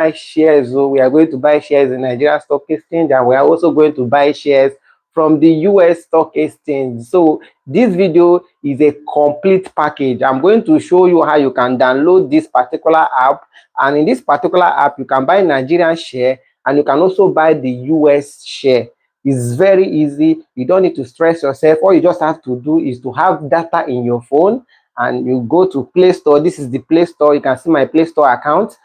buy shares. So we are going to buy shares in Nigeria Stock Exchange, and we are also going to buy shares from the US Stock Exchange. So this video is a complete package. I'm going to show you how you can download this particular app, and in this particular app you can buy Nigerian share and you can also buy the US share. It's very easy. You don't need to stress yourself. All you just have to do is to have data in your phone, and you go to Play Store. This is the Play Store. You can see my Play Store account,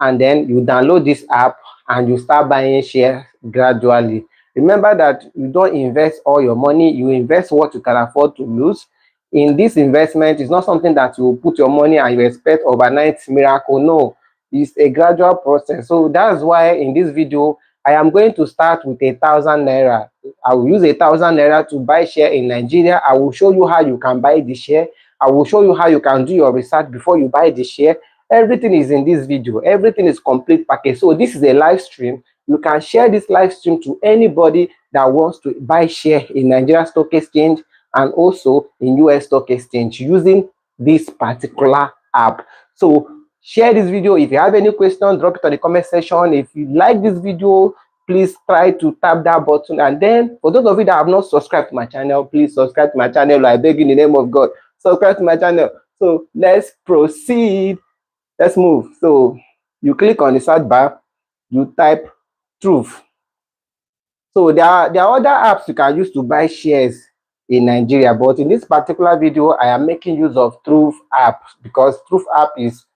and then you download this app and you start buying shares gradually. Remember that you don't invest all your money. You invest what you can afford to lose. In this investment, it's not something that you put your money and you expect overnight miracle. No, it's a gradual process. So that's why in this video I am going to start with 1,000 naira. I will use 1,000 naira to buy share in Nigeria. I will show you how you can buy the share. I will show you how you can do your research before you buy the share. Everything is in this video. Everything is complete package. So this is a live stream. You can share this live stream to anybody that wants to buy share in Nigeria Stock Exchange and also in US Stock Exchange using this particular app. So share this video. If you have any questions, drop it on the comment section. If you like this video, please try to tap that button. And then for those of you that have not subscribed to my channel, please subscribe to my channel. I beg you in the name of God, subscribe to my channel. So let's proceed. Let's move. So you click on the search bar, you type Truth. So there are other apps you can use to buy shares in Nigeria, but in this particular video I am making use of Truth app, because Truth app is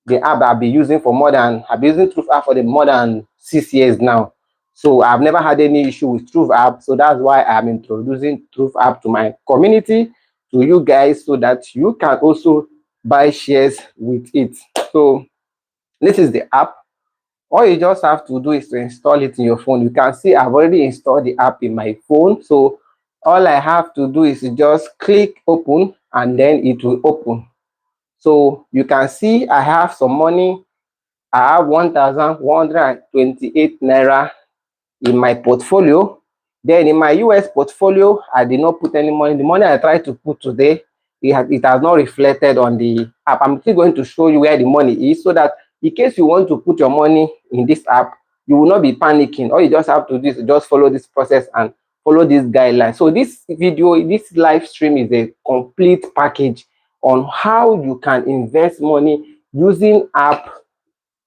the app I've been using for I've been using Truth app for more than 6 years now. So I've never had any issue with Truth app. So that's why I'm introducing Truth app to my community, to you guys, so that you can also buy shares with it. So this is the app. All you just have to do is to install it in your phone. You can see I've already installed the app in my phone. So all I have to do is to just click open, and then it will open. So you can see I have some money. I have 1,128 naira in my portfolio. Then in my US portfolio, I did not put any money. The money I tried to put today, it has not reflected on the app. I'm still going to show you where the money is, so that in case you want to put your money in this app, you will not be panicking. All you just have to do is just follow this process and follow this guideline. So this video, this live stream is a complete package on how you can invest money using app,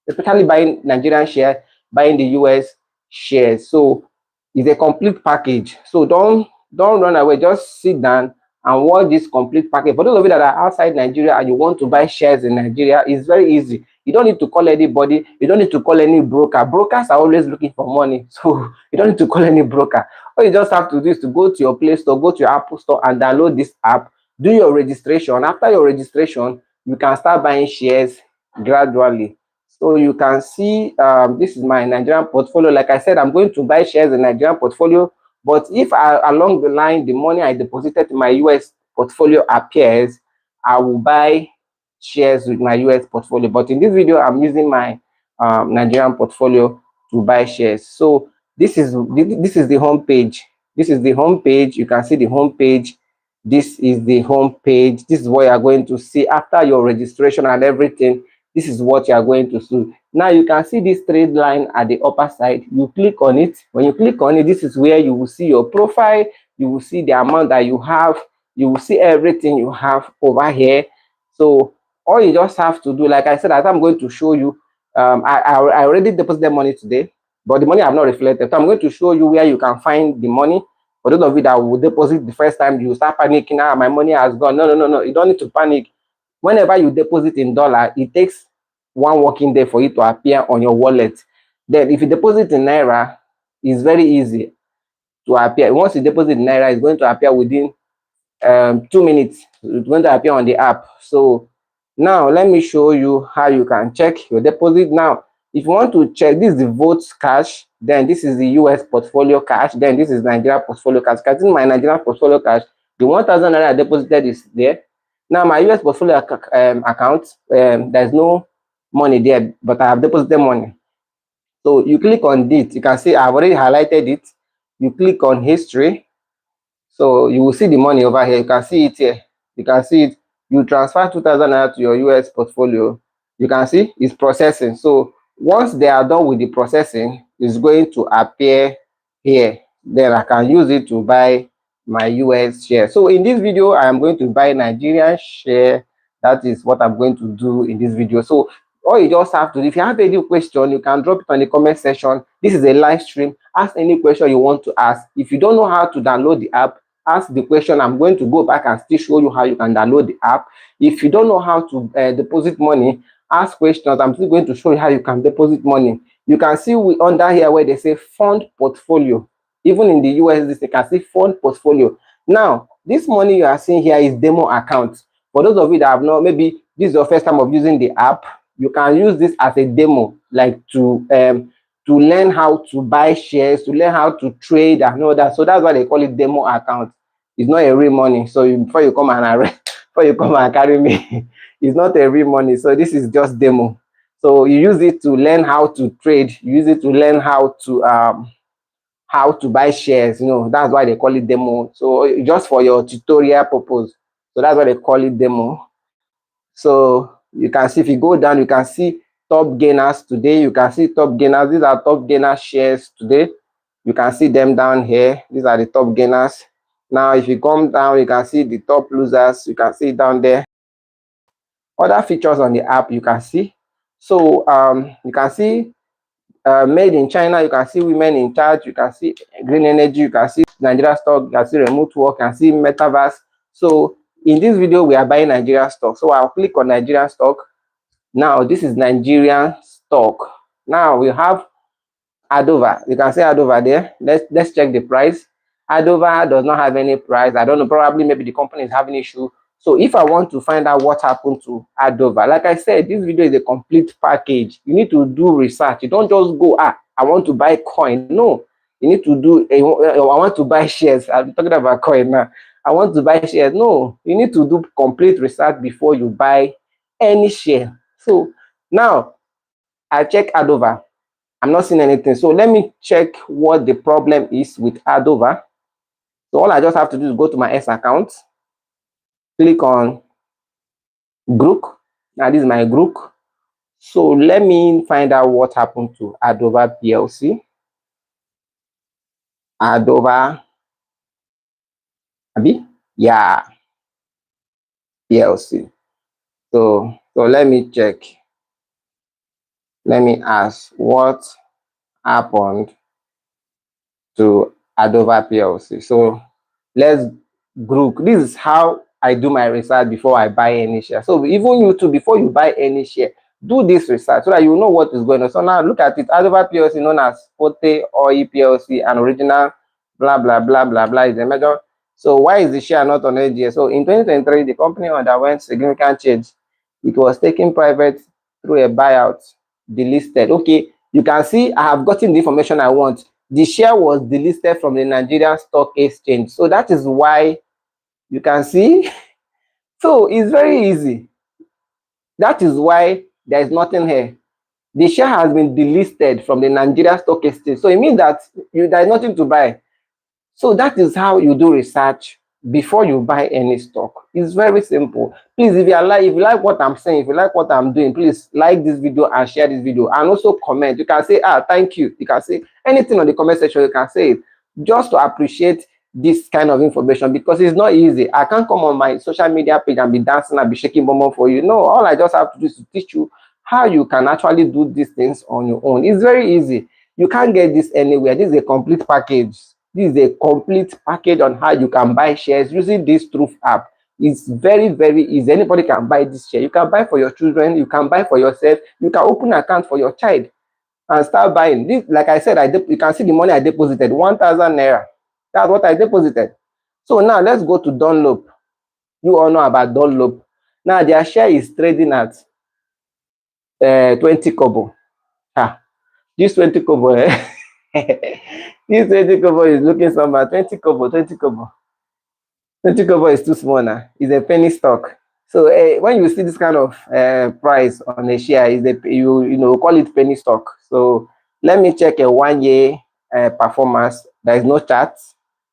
especially buying Nigerian share, buying the US shares. So it's a complete package. So don't run away. Just sit down and watch this complete package. For those of you that are outside Nigeria and you want to buy shares in Nigeria, it's very easy. You don't need to call anybody. You don't need to call any broker. Brokers are always looking for money. So you don't need to call any broker. All you just have to do is to go to your Play Store, go to your Apple Store and download this app. Do your registration. After your registration, you can start buying shares gradually. So you can see this is my Nigerian portfolio. Like I said, I'm going to buy shares in Nigerian portfolio. But if along the line the money I deposited in my US portfolio appears, I will buy shares with my US portfolio. But in this video, I'm using my Nigerian portfolio to buy shares. So this is the home page. This is the home page. You can see the home page. This is the home page. This is what you are going to see after your registration and everything. This is what you are going to see. Now you can see this trade line at the upper side. You click on it. When you click on it, this is where you will see your profile. You will see the amount that you have. You will see everything you have over here. So all you just have to do, like I said, as I'm going to show you, I already deposited money today, but the money I have not reflected. So I'm going to show you where you can find the money. For those of you that will deposit the first time, you start panicking. Ah, my money has gone. No. You don't need to panic. Whenever you deposit in dollar, it takes 1 working day for it to appear on your wallet. Then if you deposit in naira, it's very easy to appear. Once you deposit in naira, it's going to appear within 2 minutes. It's going to appear on the app. So now let me show you how you can check your deposit. Now if you want to check, this is the votes cash, then this is the US portfolio cash, then this is Nigeria portfolio cash. This is my Nigerian portfolio cash. The 1,000 naira I deposited is there. Now my US portfolio account, there's no money there, but I have deposited money. So you click on it. You can see I've already highlighted it. You click on history. So you will see the money over here. You can see it here. You can see it. You transfer 2,000 naira to your US portfolio. You can see it's processing. So Once they are done with the processing, it's going to appear here. Then I can use it to buy my US share. So in this video, I am going to buy Nigerian share. That is what I'm going to do in this video. So all you just have to do, if you have any question, you can drop it on the comment section. This is a live stream. Ask any question you want to ask. If you don't know how to download the app, ask the question. I'm going to go back and still show you how you can download the app. If you don't know how to deposit money, ask questions. I'm still going to show you how you can deposit money. You can see under here where they say fund portfolio. Even in the US, they can see fund portfolio. Now, this money you are seeing here is demo account. For those of you that have not, maybe this is your first time of using the app, you can use this as a demo, like to learn how to buy shares, to learn how to trade and all that. So that's why they call it demo account. It's not a real money. So before you come and carry me, it's not a real money. So this is just demo. So you use it to learn how to trade. You use it to learn how to buy shares. You know, that's why they call it demo. So just for your tutorial purpose. So that's why they call it demo. So you can see, if you go down, you can see top gainers today. You can see top gainers. These are top gainer shares today. You can see them down here. These are the top gainers. Now, if you come down, you can see the top losers. You can see down there. Other features on the app you can see. So you can see made in China. You can see women in charge. You can see green energy. You can see Nigeria stock. You can see remote work. You can see metaverse. So in this video, we are buying Nigerian stock. So I'll click on Nigerian stock. Now, this is Nigerian stock. Now, we have Adova. You can see Adova there. Let's check the price. Adova does not have any price. I don't know, probably maybe the company is having issue. So if I want to find out what happened to Adova, like I said, this video is a complete package. You need to do research. You don't just go, I want to buy coin. No, you need to do, I want to buy shares. I'm talking about coin now. I want to buy shares. No, you need to do complete research before you buy any share. So now I check Adova. I'm not seeing anything. So let me check what the problem is with Adova. So all I just have to do is go to my S account, click on group. Now this is my group. So let me find out what happened to Adova PLC. Adova, yeah, PLC. So let me check. Let me ask what happened to Adova PLC. So let's group. This is how I do my research before I buy any share. So even you too, before you buy any share, do this research so that you know what is going on. So now look at it. Adova PLC, known as Forte Oil PLC, and original blah blah blah blah blah is a major. So why is the share not on AGS? So in 2023, the company underwent significant change. It was taken private through a buyout, delisted. Okay, you can see I have gotten the information I want. The share was delisted from the Nigerian Stock Exchange. So that is why you can see. So it's very easy. That is why there is nothing here. The share has been delisted from the Nigerian Stock Exchange. So it means that there is nothing to buy. So that is how you do research before you buy any stock. It's very simple. Please, if you like what I'm saying, if you like what I'm doing, please like this video and share this video, and also comment. You can say, thank you. You can say anything on the comment section. You can say it just to appreciate this kind of information, because it's not easy. I can't come on my social media page and be dancing and be shaking bomb for you. No, all I just have to do is to teach you how you can actually do these things on your own. It's very easy. You can't get this anywhere. This is a complete package. This is a complete package on how you can buy shares using this Truth app. It's very, very easy. Anybody can buy this share. You can buy for your children. You can buy for yourself. You can open an account for your child and start buying. This, like I said, you can see the money I deposited, 1,000 naira. That's what I deposited. So now let's go to Dunlop. You all know about Dunlop. Now their share is trading at 20 kobo. This 20 kobo, this 20 kobo is looking somewhere. 20 kobo, 20 kobo. 20 kobo is too small now. It's a penny stock. So when you see this kind of price on a share, you call it penny stock. So let me check a 1 year performance. There is no chart.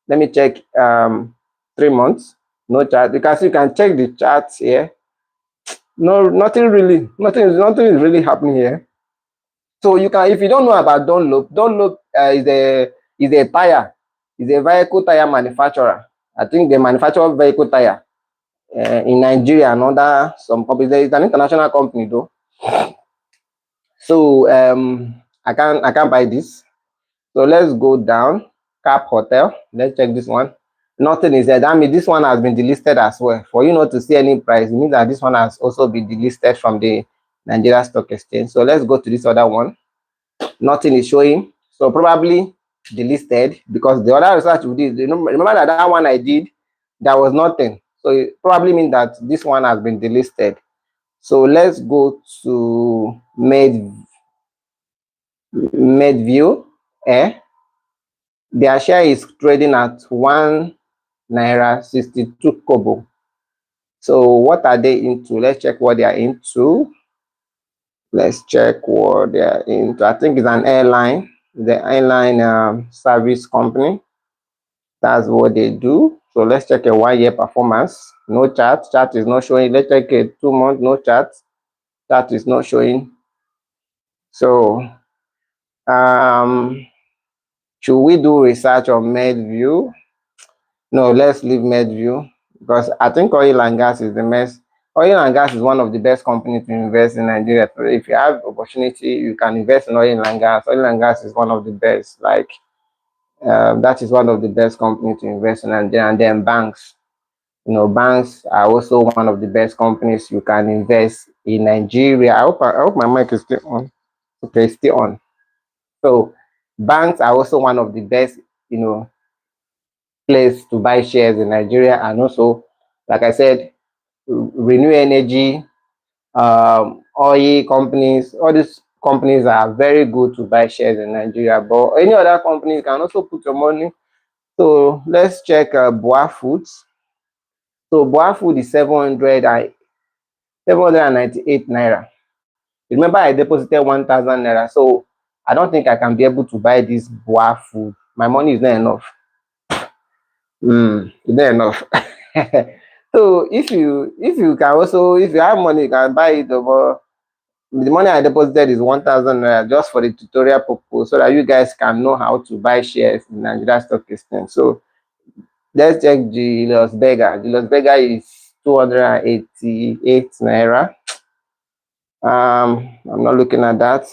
Let me check 3 months. No chart. You can check the charts here. No, nothing is really happening here. So you can, if you don't know about Dunlop is a tire, is a vehicle tire manufacturer. I think they manufacture vehicle tire in Nigeria and other some companies. It's an international company though. So I can't buy this. So let's go down. Cap Hotel. Let's check this one. Nothing is there. That means this one has been delisted as well. For you not to see any price, it means that this one has also been delisted from the Nigeria Stock Exchange. So let's go to this other one. Nothing is showing. So probably delisted because the other research we did, remember that one I did, there was nothing. So it probably means that this one has been delisted. So let's go to Medview. Their share is trading at 1 naira 62 kobo. So what are they into? Let's check what they are into. Let's check what they are into. I think it's an airline, the airline service company. That's what they do. So let's check a 1 year performance. No chart. Chart is not showing. Let's check a 2 month. No chart. Chart is not showing. So should we do research on Medview? No, let's leave Medview because I think oil and gas is the best. Oil and gas is one of the best companies to invest in Nigeria. So if you have opportunity, you can invest in oil and gas. Oil and gas is one of the best. Like that is one of the best companies to invest in Nigeria. And then banks. Banks are also one of the best companies you can invest in Nigeria. I hope my mic is still on. Okay, it's still on. So banks are also one of the best, place to buy shares in Nigeria. And also, like I said, renew energy, oil companies, all these companies are very good to buy shares in Nigeria. But any other company, you can also put your money. So let's check Boa Foods. So Boa Food is 798 naira. Remember, I deposited 1,000 naira. So I don't think I can be able to buy this Boa Food. My money is not enough. It's not enough. So if you can also, if you have money, you can buy it. But the money I deposited is 1,000 naira just for the tutorial purpose, so that you guys can know how to buy shares in Nigeria Stock Exchange. So let's check Julius Berger. Julius Berger is 288 naira. I'm not looking at that.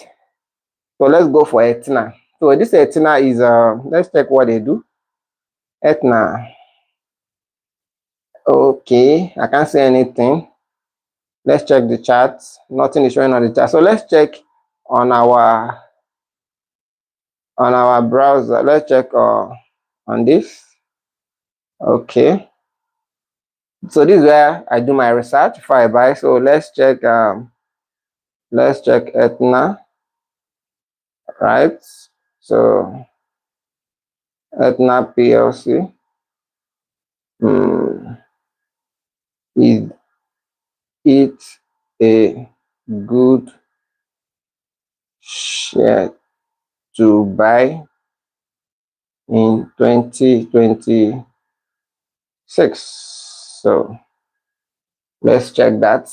So let's go for Etna. So this Etna is let's check what they do. Etna. Okay, I can't see anything. Let's check the chart. Nothing is showing on the chart. So let's check on our browser. Let's check on this. Okay. So this is where I do my research before I buy. So let's check Etna. Right. So Etna PLC. Is it a good share to buy in 2026? So let's check that.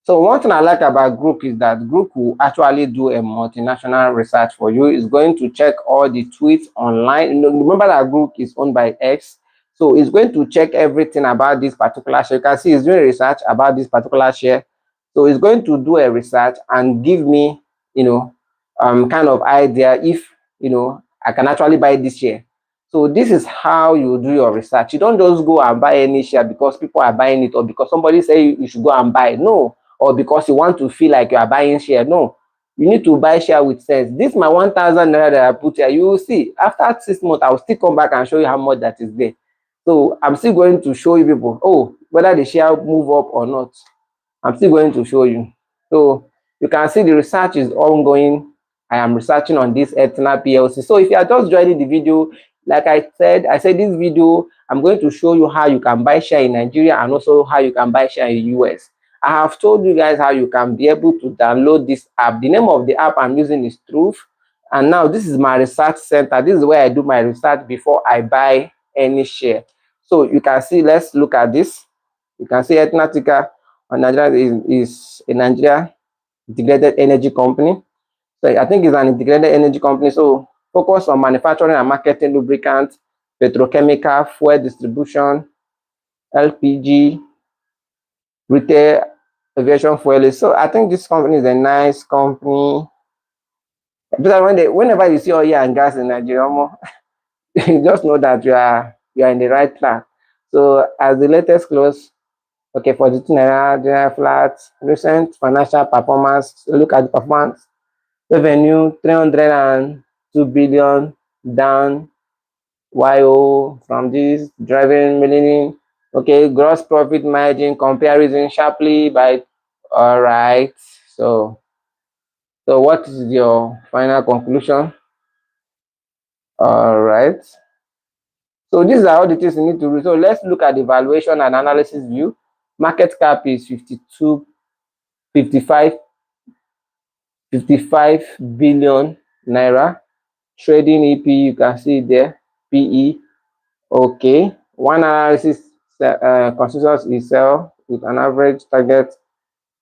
So one thing I like about Group is that Group will actually do a multinational research for you. It's going to check all the tweets online. Remember that Group is owned by X. So it's going to check everything about this particular share. You can see it's doing research about this particular share. So it's going to do a research and give me, kind of idea if, I can actually buy this share. So this is how you do your research. You don't just go and buy any share because people are buying it or because somebody say you should go and buy. No. Or because you want to feel like you are buying share. No. You need to buy share with sense. This is my 1,000 naira that I put here. You will see after 6 months, I will still come back and show you how much that is there. So I'm still going to show you people, whether the share move up or not. I'm still going to show you. So you can see the research is ongoing. I am researching on this Etna PLC. So if you are just joining the video, like I said this video, I'm going to show you how you can buy share in Nigeria and also how you can buy share in US. I have told you guys how you can be able to download this app. The name of the app I'm using is Truth. And now this is my research center. This is where I do my research before I buy any share. So you can see, let's look at this. You can see Etna ticker on Nigeria is a Nigeria integrated energy company. So I think it's an integrated energy company. So focus on manufacturing and marketing lubricants, petrochemical, fuel distribution, LPG, retail, aviation fuel. So I think this company is a nice company. Because whenever you see oil and gas in Nigeria, you just know that you are in the right track. So as the latest close, okay, for the general flat, recent financial performance, look at the performance. Revenue 302 billion down YO from this driving meaning. Okay, gross profit margin comparison sharply by all right. So what is your final conclusion? All right. So these are all the things you need to read. So let's look at the valuation and analysis view. Market cap is 52, 55, 55 billion naira. Trading EP, you can see there, PE. Okay. One analysis consensus is sell with an average target.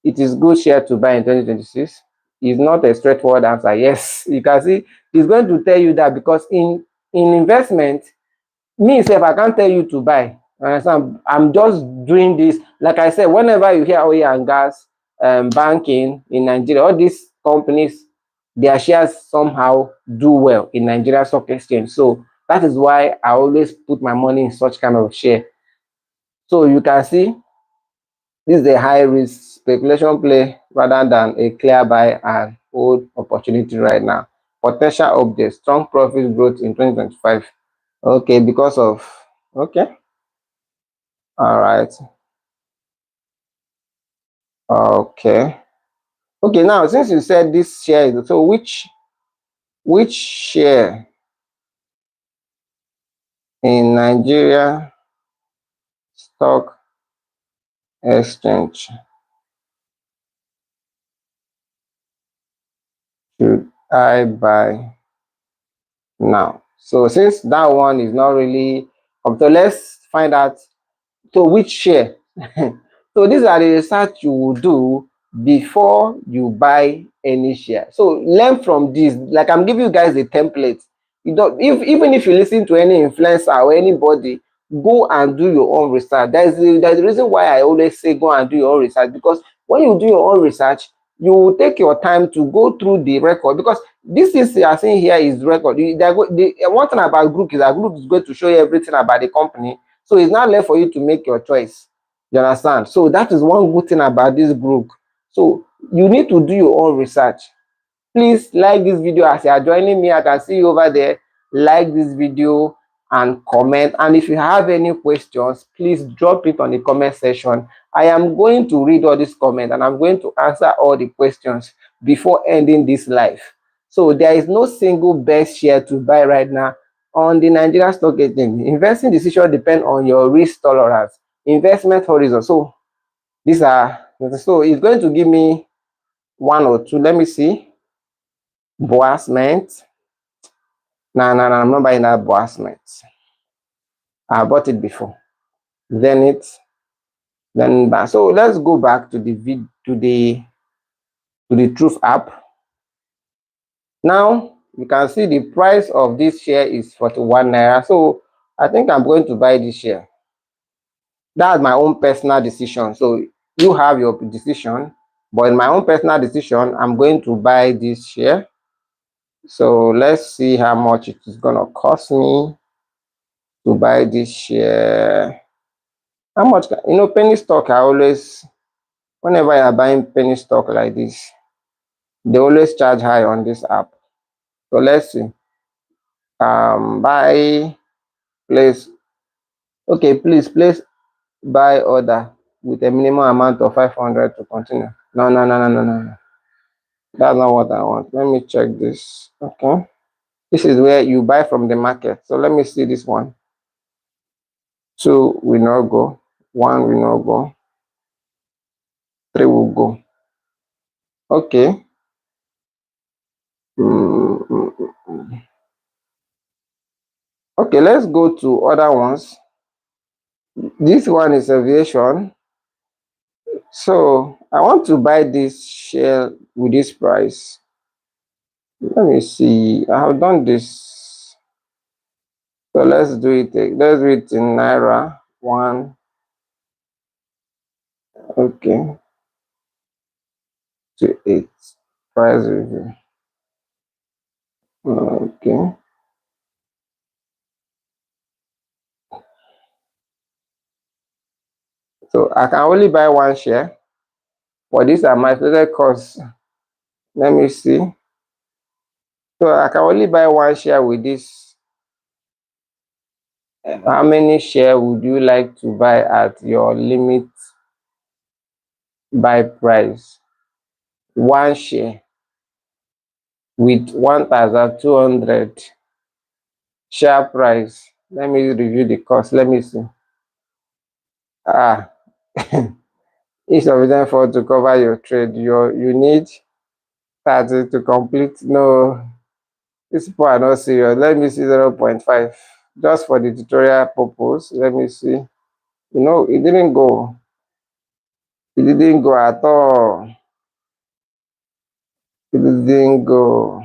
It is good share to buy in 2026. It's not a straightforward answer. Yes, you can see it's going to tell you that because in investment, me sef I can't tell you to buy. I'm just doing this. Like I said, whenever you hear oil and gas, banking in Nigeria, all these companies, their shares somehow do well in Nigeria Stock Exchange. So that is why I always put my money in such kind of share. So you can see this is a high risk speculation play rather than a clear buy and hold opportunity right now. Potential update, strong profit growth in 2025. Okay, because of okay. All right. Okay. Okay, now since you said this share, so which share in Nigeria Stock Exchange should I buy now? So since that one is not really so let's find out. So which share? So these are the research you will do before you buy any share. So learn from this. Like I'm giving you guys a template. You don't even if you listen to any influencer or anybody, go and do your own research. There's a reason why I always say go and do your own research, because when you do your own research, you will take your time to go through the record, because this is you are seeing here is record. The one thing about group is that group is going to show you everything about the company. So it's not left for you to make your choice. You understand? So that is one good thing about this group. So you need to do your own research. Please like this video as you are joining me. I can see you over there. Like this video and comment. And if you have any questions, please drop it on the comment section. I am going to read all these comments and I'm going to answer all the questions before ending this live. So there is no single best share to buy right now on the Nigerian Stock Exchange. Investing decision depend on your risk tolerance, investment horizon. So these are, so it's going to give me one or two. Let me see. Boasment. No, I'm not buying that Boasment. I bought it before. Then back. So let's go back to the Truth app. Now you can see the price of this share is 41 naira. So I think I'm going to buy this share. That's my own personal decision. So you have your decision, but in my own personal decision, I'm going to buy this share. So let's see how much it is going to cost me to buy this share. How much? Penny stock, I always, whenever you're buying penny stock like this, they always charge high on this app. So let's see. Buy, place. Okay, please place buy order with a minimum amount of 500 to continue. No. That's not what I want. Let me check this. Okay. This is where you buy from the market. So let me see this one. 2 will not go. 1 will not go. 3 will go. Okay. Okay, let's go to other ones. This one is aviation. So I want to buy this share with this price. Let me see. I have done this. So let's do it. Let's do it in Naira. One. Okay. To 8. Price review. Okay. So I can only buy one share. For this are my total costs. Let me see. So I can only buy one share with this. How many share would you like to buy at your limit buy price? One share with 1,200 share price. Let me review the cost. Let me see. Ah, each of them for to cover your trade. You need 30 to complete. No, these people are not serious. Let me see 0.5. Just for the tutorial purpose. Let me see. It didn't go. It didn't go at all. It didn't go.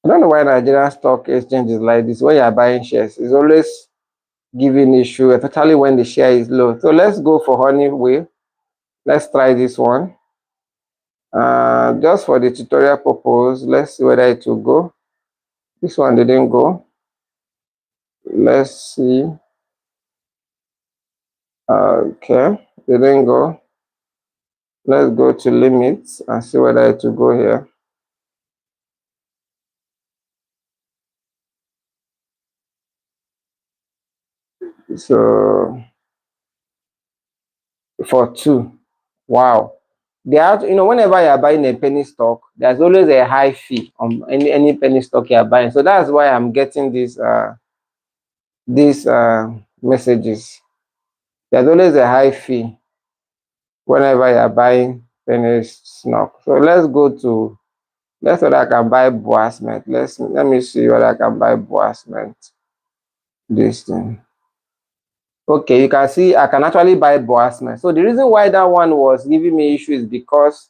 I don't know why Nigerian stock exchange is like this. When you are buying shares, it's always giving issue, especially when the share is low. So let's go for Honeywell. Let's try this one. Just for the tutorial purpose, let's see whether it will go. This one didn't go. Let's see. Okay, didn't go. Let's go to limits and see whether it will go here. So for 2, wow. Whenever you are buying a penny stock, there's always a high fee on any penny stock you are buying. So that's why I'm getting these messages. There's always a high fee whenever you are buying penny stock. So let's see whether I can buy Boasment. Let me see whether I can buy Boasment. This thing. Okay, you can see I can actually buy Boasment. So the reason why that one was giving me issue is because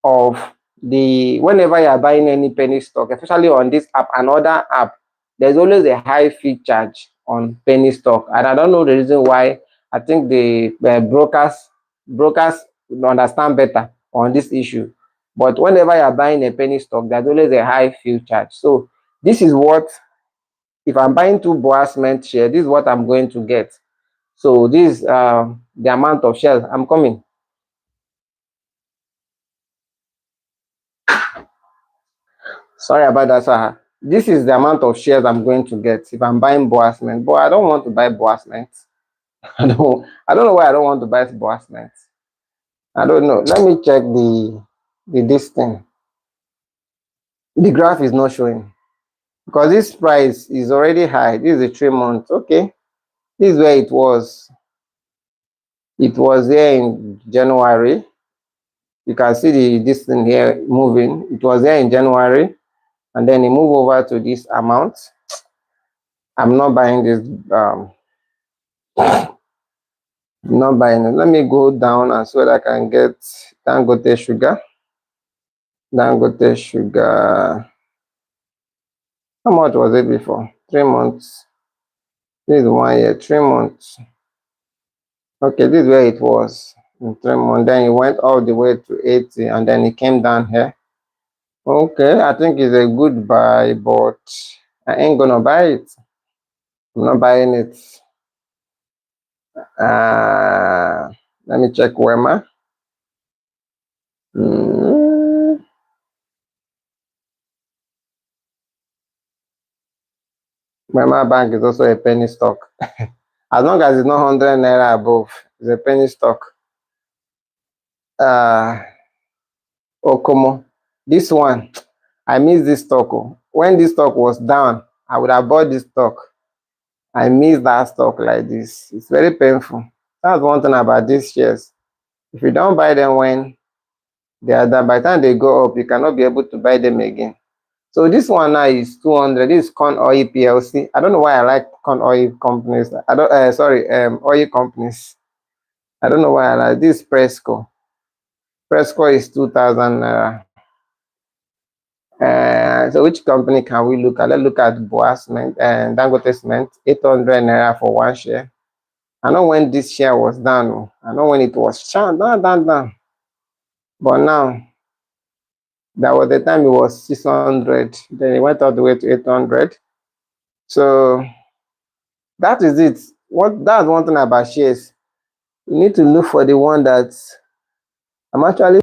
of whenever you are buying any penny stock, especially on this app and other app, there's always a high fee charge on penny stock, and I don't know the reason why. I think the brokers understand better on this issue, but whenever you are buying a penny stock, there's always a high fee charge. So this is what, if I'm buying 2 Boasment share, this is what I'm going to get. So this is the amount of shares. I'm coming. Sorry about that, sir. This is the amount of shares I'm going to get if I'm buying Boasment. But I don't want to buy Boasment. I don't know why I don't want to buy Boasment. I don't know. Let me check the this thing. The graph is not showing because this price is already high. This is a 3 month. Okay. This is where it was. It was there in January. You can see this thing here moving. It was there in January, and then it moved over to this amount. I'm not buying this. Not buying it. Let me go down and see whether I can get Dangote sugar. Dangote sugar. How much was it before? 3 months. This is 1 year, 3 months. Okay, this is where it was in 3 months. Then it went all the way to 80 and then it came down here. Okay, I think it's a good buy, but I ain't gonna buy it. I'm not buying it. Let me check Wema. Wema Bank is also a penny stock. As long as it's not 100 naira above, it's a penny stock. Okomo, this one, I miss this stock. Oh. When this stock was down, I would have bought this stock. I miss that stock like this. It's very painful. That's one thing about these shares. If you don't buy them when they are down, by the time they go up, you cannot be able to buy them again. So this one now is 200. This is Corn Oil PLC. I don't know why I like corn oil companies. I don't. Oil companies. I don't know why I like this. Presco. Presco is 2,000 naira. So which company can we look at? Let's look at Boa Cement and Dangote Cement, 800 naira for one share. I know when this share was down. I know when it was down. But now, that was the time it was 600. Then it went all the way to 800. So that is it. That's one thing about shares. You need to look for the one that I'm actually